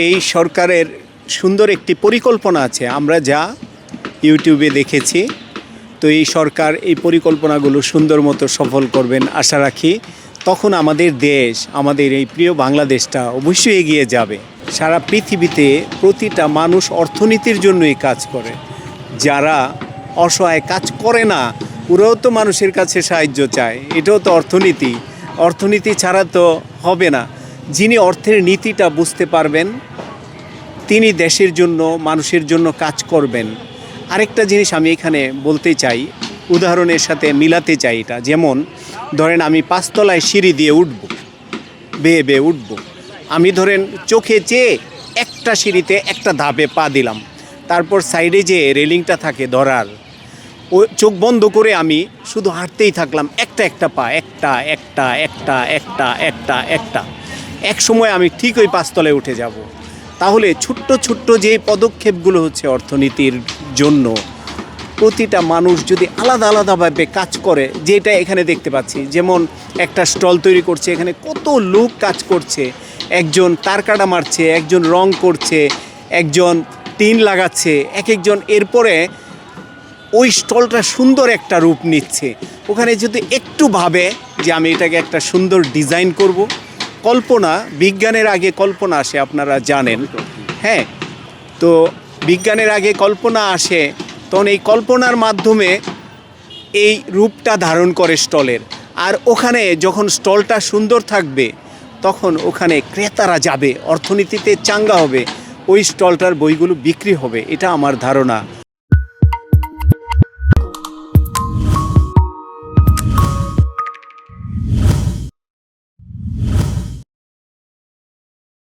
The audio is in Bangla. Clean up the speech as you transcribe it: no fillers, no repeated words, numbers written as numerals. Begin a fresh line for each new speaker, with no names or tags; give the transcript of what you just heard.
এই সরকারের সুন্দর একটি পরিকল্পনা আছে, আমরা যা ইউটিউবে দেখেছি। তো এই সরকার এই পরিকল্পনাগুলো সুন্দর মতো সফল করবেন আশা রাখি। তখন আমাদের দেশ, আমাদের এই প্রিয় বাংলাদেশটা অবশ্যই এগিয়ে যাবে। সারা পৃথিবীতে প্রতিটা মানুষ অর্থনীতির জন্যই কাজ করে। যারা অসহায় কাজ করে না, ওরাও তো মানুষের কাছে সাহায্য চায়। এটাও তো অর্থনীতি। অর্থনীতি ছাড়া তো হবে না। যিনি অর্থের নীতিটা বুঝতে পারবেন, তিনি দেশের জন্য, মানুষের জন্য কাজ করবেন। আরেকটা জিনিস আমি এখানে বলতে চাই, উদাহরণের সাথে মিলাতে চাই এটা। যেমন ধরেন আমি 5 তলায় সিঁড়ি দিয়ে উঠব, বেয়ে বেয়ে উঠব। আমি ধরেন চোখে চেয়ে একটা সিঁড়িতে একটা ধাপে পা দিলাম, তারপর সাইডে যে রেলিংটা থাকে ধরার, ও চোখ বন্ধ করে আমি শুধু হাঁটতেই থাকলাম, একটা পা, একটা। এক সময় আমি ঠিক ওই 5 তলায় উঠে যাব। তাহলে ছোট্ট ছোট্ট যে পদক্ষেপগুলো হচ্ছে অর্থনীতির জন্য, প্রতিটা মানুষ যদি আলাদা আলাদাভাবে কাজ করে, যেটা এখানে দেখতে পাচ্ছি, যেমন একটা স্টল তৈরি করছে, এখানে কত লোক কাজ করছে। একজন তার কাটা মারছে, একজন রং করছে, একজন টিন লাগাচ্ছে, একজন এরপরে ওই স্টলটা সুন্দর একটা রূপ নিচ্ছে। ওখানে যদি একটু ভাবে যে আমি এটাকে একটা সুন্দর ডিজাইন করব, কল্পনা, বিজ্ঞানের আগে কল্পনা আসে, আপনারা জানেন। হ্যাঁ, তো বিজ্ঞানের আগে কল্পনা আসে, তখন এই কল্পনার মাধ্যমে এই রূপটা ধারণ করে স্টলের। আর ওখানে যখন স্টলটা সুন্দর থাকবে, তখন ওখানে ক্রেতারা যাবে, অর্থনীতিতে চাঙ্গা হবে, ওই স্টলটার বইগুলো বিক্রি হবে। এটা আমার ধারণা।